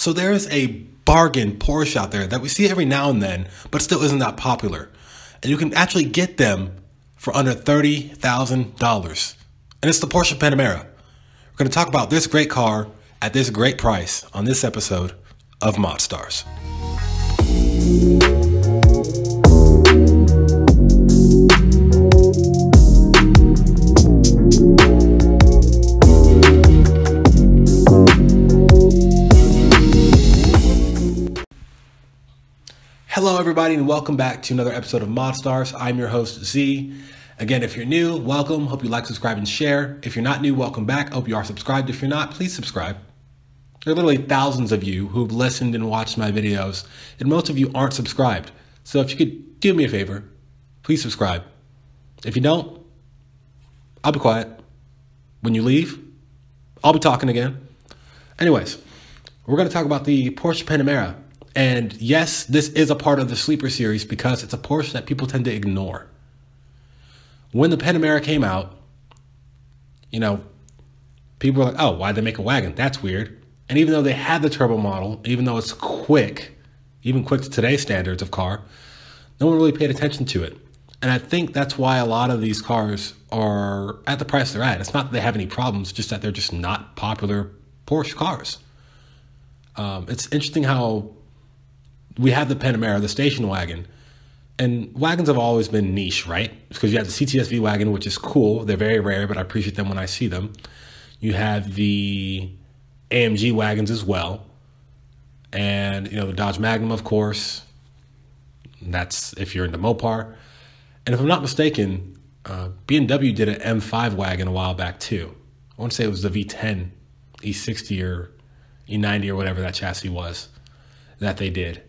So there is a bargain Porsche out there that we see every now and then, but still isn't that popular. And you can actually get them for under $30,000. And it's the Porsche Panamera. We're going to talk about this great car at this great price on this episode of Mod Stars. Hello everybody and welcome back to another episode of Mod Stars. I'm your host Z. Again, if you're new, welcome. Hope you like, subscribe, and share. If you're not new, welcome back. Hope you are subscribed. If you're not, please subscribe. There are literally thousands of you who've listened and watched my videos, and most of you aren't subscribed. So if you could do me a favor, please subscribe. If you don't, I'll be quiet. When you leave, I'll be talking again. Anyways, we're going to talk about the Porsche Panamera. And yes, this is a part of the sleeper series because it's a Porsche that people tend to ignore. When the Panamera came out, people were like, oh, why'd they make a wagon? That's weird. And even though they had the turbo model, even though it's quick, even quick to today's standards of car, no one really paid attention to it. And I think that's why a lot of these cars are at the price they're at. It's not that they have any problems, just that they're just not popular Porsche cars. It's interesting how we have the Panamera, the station wagon, and wagons have always been niche, right? Because you have the CTSV wagon, which is cool. They're very rare, but I appreciate them when I see them. You have the AMG wagons as well. And, the Dodge Magnum, of course. That's if you're into Mopar. And if I'm not mistaken, BMW did an M5 wagon a while back too. I want to say it was the V10, E60 or E90 or whatever that chassis was that they did.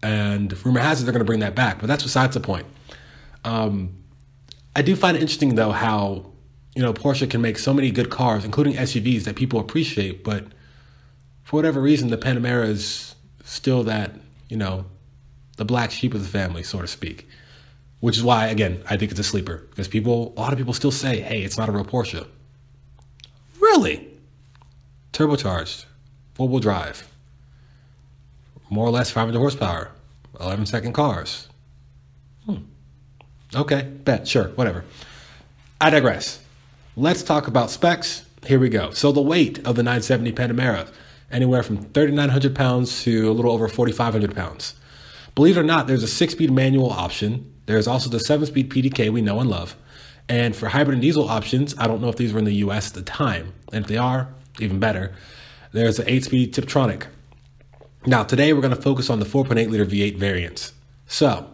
And rumor has it they're going to bring that back, but that's besides the point. I do find it interesting, though, how, Porsche can make so many good cars, including SUVs, that people appreciate. But for whatever reason, the Panamera is still that, the black sheep of the family, so to speak. Which is why, again, I think it's a sleeper. Because a lot of people still say, hey, it's not a real Porsche. Really? Turbocharged, four-wheel drive. More or less 500 horsepower, 11-second cars. Okay, bet, sure, whatever. I digress. Let's talk about specs. Here we go. So the weight of the 970 Panamera, anywhere from 3,900 pounds to a little over 4,500 pounds. Believe it or not, there's a 6-speed manual option. There's also the 7-speed PDK we know and love. And for hybrid and diesel options, I don't know if these were in the US at the time. And if they are, even better, there's an 8-speed Tiptronic. Now, today we're going to focus on the 4.8 liter V8 variants. So,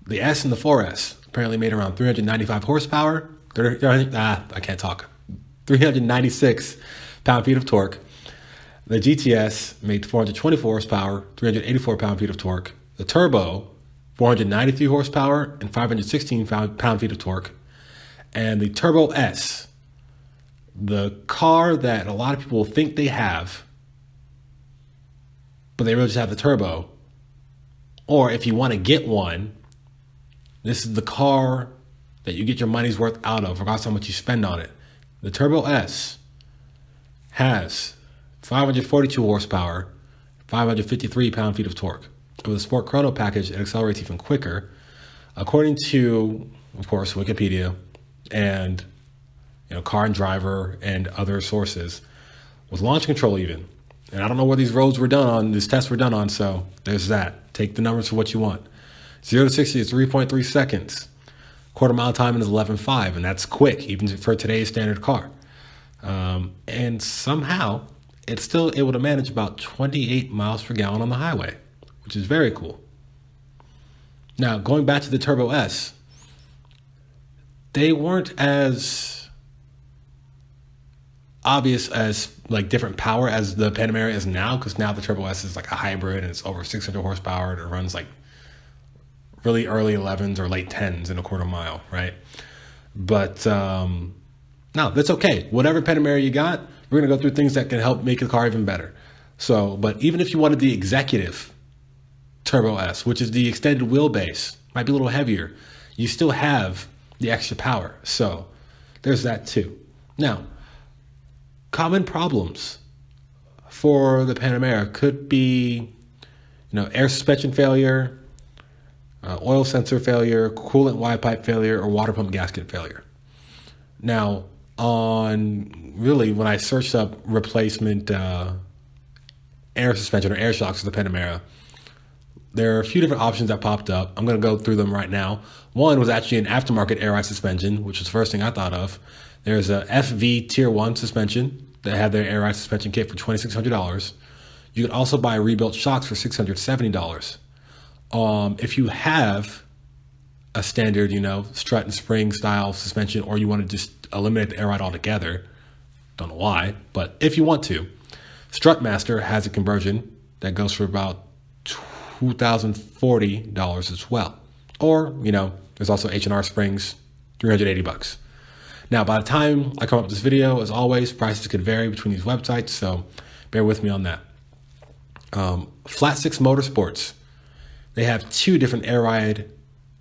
the S and the 4S apparently made around 395 horsepower. 396 pound-feet of torque. The GTS made 424 horsepower, 384 pound-feet of torque. The Turbo, 493 horsepower and 516 pound-feet of torque. And the Turbo S, the car that a lot of people think they have, but they really just have the turbo. Or if you want to get one, this is the car that you get your money's worth out of, regardless of how much you spend on it. The Turbo S has 542 horsepower, 553 pound-feet of torque. With a Sport Chrono package, it accelerates even quicker. According to, of course, Wikipedia and Car and Driver and other sources, with launch control even. And I don't know where these tests were done on, so there's that. Take the numbers for what you want. 0 to 60 is 3.3 seconds. Quarter mile time is 11.5, and that's quick, even for today's standard car. And somehow, it's still able to manage about 28 miles per gallon on the highway, which is very cool. Now, going back to the Turbo S, they weren't as obvious as different power as the Panamera is now, because now the Turbo S is like a hybrid and it's over 600 horsepower and it runs like really early 11s or late 10s in a quarter mile, right? But no, that's okay. Whatever Panamera you got, we're gonna go through things that can help make the car even better. So, but even if you wanted the executive Turbo S, which is the extended wheelbase, might be a little heavier, you still have the extra power. So there's that too. Now, common problems for the Panamera could be, air suspension failure, oil sensor failure, coolant Y pipe failure, or water pump gasket failure. Now, when I searched up replacement air suspension or air shocks for the Panamera, there are a few different options that popped up. I'm going to go through them right now. One was actually an aftermarket air ride suspension, which was the first thing I thought of. There's a FV Tier 1 suspension that had their air ride suspension kit for $2,600. You can also buy rebuilt shocks for $670. If you have a standard, strut and spring style suspension, or you want to just eliminate the air ride altogether, don't know why, but if you want to, Strutmaster has a conversion that goes for about $2,040 as well. Or, there's also H&R Springs, $380. Now, by the time I come up with this video, as always, prices could vary between these websites, so bear with me on that. Flat Six Motorsports, they have two different air ride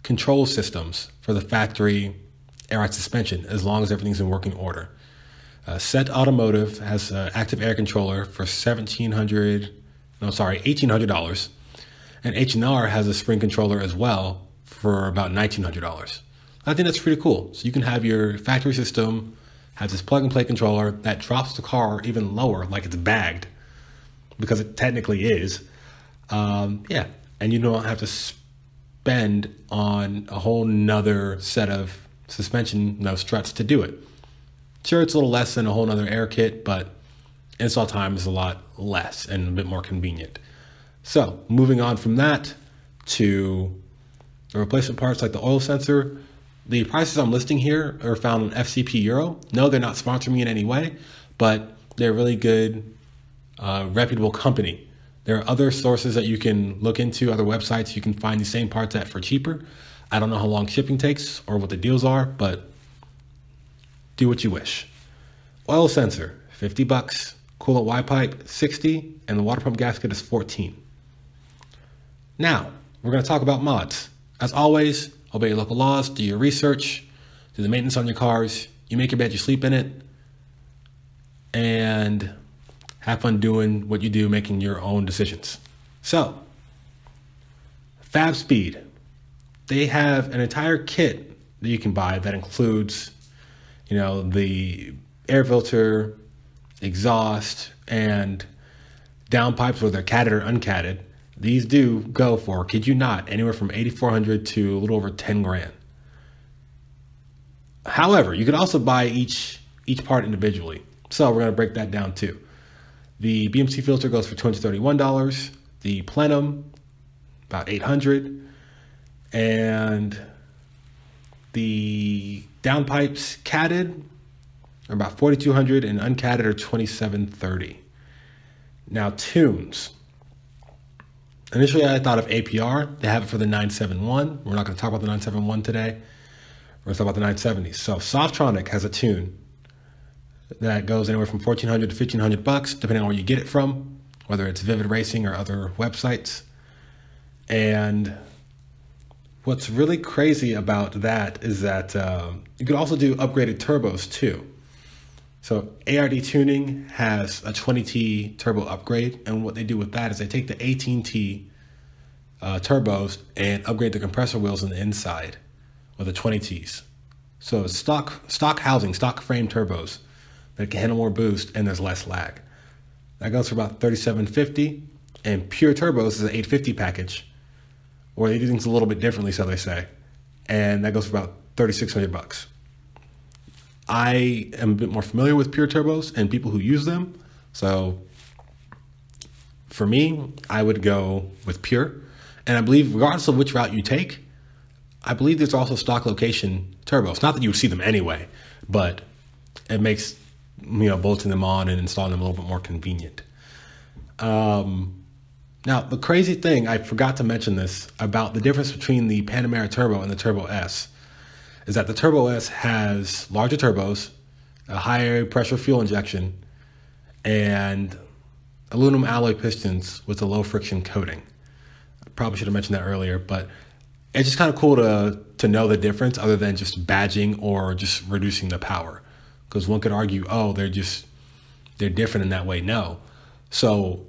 control systems for the factory air ride suspension, as long as everything's in working order. Set Automotive has an active air controller for $1,800. And H&R has a spring controller as well for about $1,900. I think that's pretty cool. So you can have your factory system, has this plug and play controller that drops the car even lower, like it's bagged, because it technically is. And you don't have to spend on a whole nother set of suspension, struts to do it. Sure, it's a little less than a whole nother air kit, but install time is a lot less and a bit more convenient. So moving on from that to the replacement parts like the oil sensor, the prices I'm listing here are found on FCP Euro. No, they're not sponsoring me in any way, but they're a really good, reputable company. There are other sources that you can look into, other websites you can find the same parts at for cheaper. I don't know how long shipping takes or what the deals are, but do what you wish. Oil sensor, $50. Coolant Y pipe, $60, and the water pump gasket is $14. Now, we're going to talk about mods. As always, obey your local laws, do your research, do the maintenance on your cars. You make your bed, you sleep in it, and have fun doing what you do, making your own decisions. So, Fab Speed. They have an entire kit that you can buy that includes, the air filter, exhaust, and downpipes, whether they're catted or uncatted. These do go for, kid you not, anywhere from $8,400 to a little over 10 grand. However, you could also buy each part individually. So we're going to break that down too. The BMC filter goes for $231. The plenum, about $800. And the downpipes catted are about $4,200 and uncatted are $2,730. Now tunes. Initially I thought of APR. They have it for the 971. We're not going to talk about the 971 today. We're going to talk about the 970s. So Softronic has a tune that goes anywhere from $1,400 to $1,500, depending on where you get it from, whether it's Vivid Racing or other websites. And what's really crazy about that is that you could also do upgraded turbos too. So ARD Tuning has a 20T turbo upgrade, and what they do with that is they take the 18T turbos and upgrade the compressor wheels on the inside with the 20Ts. So it's stock housing, stock frame turbos that can handle more boost and there's less lag. That goes for about $3,750, and pure turbos is an 850 package, or they do things a little bit differently, so they say, and that goes for about $3,600. I am a bit more familiar with pure turbos and people who use them, so for me, I would go with pure. And I believe regardless of which route you take, I believe there's also stock location turbos. Not that you would see them anyway, but it makes bolting them on and installing them a little bit more convenient. Now, the crazy thing, I forgot to mention this about the difference between the Panamera Turbo and the Turbo S, is that the Turbo S has larger turbos, a higher pressure fuel injection, and aluminum alloy pistons with a low friction coating. I probably should have mentioned that earlier, but it's just kind of cool to know the difference other than just badging or just reducing the power. Because one could argue, oh, they're different in that way. No. So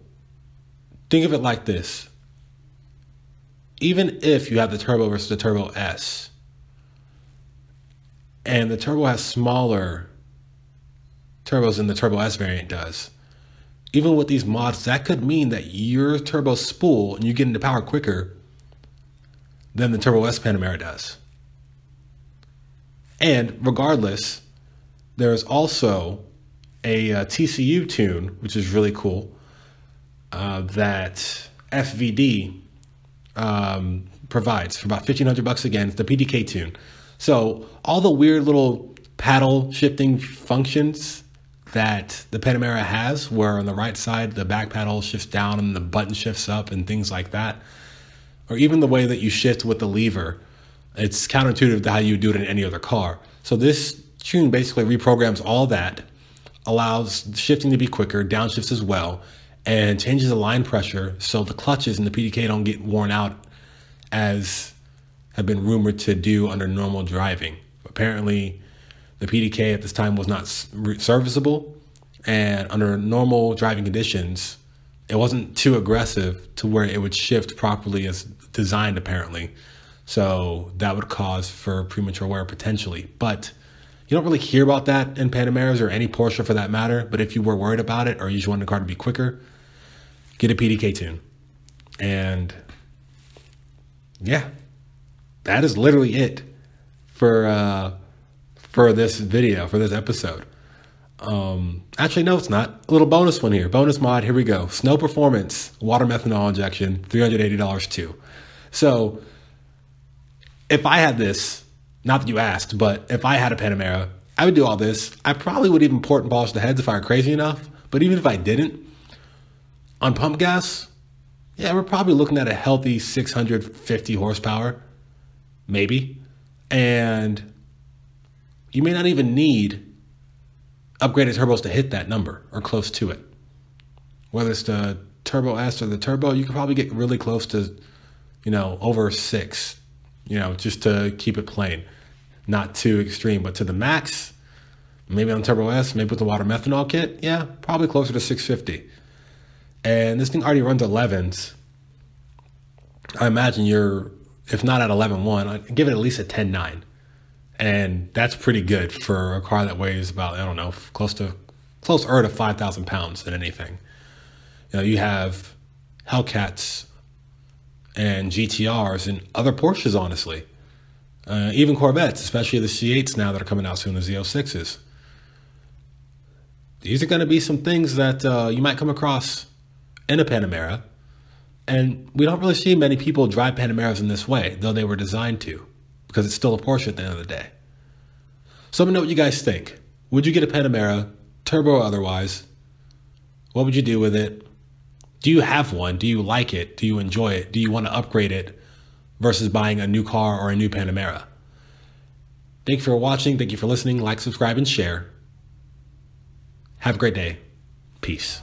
think of it like this. Even if you have the turbo versus the Turbo S, and the turbo has smaller turbos than the Turbo S variant does, even with these mods, that could mean that your turbo spool and you get into power quicker than the Turbo S Panamera does. And regardless, there's also a TCU tune, which is really cool, that FVD provides for about $1,500 again. It's the PDK tune. So all the weird little paddle shifting functions that the Panamera has, where on the right side the back paddle shifts down and the button shifts up and things like that, or even the way that you shift with the lever, it's counterintuitive to how you do it in any other car. So this tune basically reprograms all that, allows shifting to be quicker, downshifts as well, and changes the line pressure so the clutches in the PDK don't get worn out as have been rumored to do under normal driving. Apparently, the PDK at this time was not serviceable, and under normal driving conditions, it wasn't too aggressive to where it would shift properly as designed, apparently. So that would cause for premature wear potentially. But you don't really hear about that in Panameras or any Porsche for that matter. But if you were worried about it or you just wanted the car to be quicker, get a PDK tune. And yeah, that is literally it for this video, for this episode. Actually, no, it's not. A little bonus one here. Bonus mod, here we go. Snow Performance, water methanol injection, $380 too. So if I had this, not that you asked, but if I had a Panamera, I would do all this. I probably would even port and polish the heads if I were crazy enough. But even if I didn't, on pump gas, yeah, we're probably looking at a healthy 650 horsepower, maybe. And you may not even need upgraded turbos to hit that number or close to it. Whether it's the Turbo S or the Turbo, you could probably get really close to, over 6, just to keep it plain. Not too extreme, but to the max, maybe on Turbo S, maybe with the water methanol kit, yeah, probably closer to 650. And this thing already runs 11s. I imagine you're, if not at 11.1, I'd give it at least a 10.9. And that's pretty good for a car that weighs about, I don't know, closer to 5,000 pounds than anything. You have Hellcats and GTRs and other Porsches, honestly. Even Corvettes, especially the C8s now that are coming out soon, the Z06s. These are going to be some things that you might come across in a Panamera. And we don't really see many people drive Panameras in this way, though they were designed to, because it's still a Porsche at the end of the day. So let me know what you guys think. Would you get a Panamera, turbo or otherwise? What would you do with it? Do you have one? Do you like it? Do you enjoy it? Do you want to upgrade it versus buying a new car or a new Panamera? Thank you for watching. Thank you for listening. Like, subscribe, and share. Have a great day. Peace.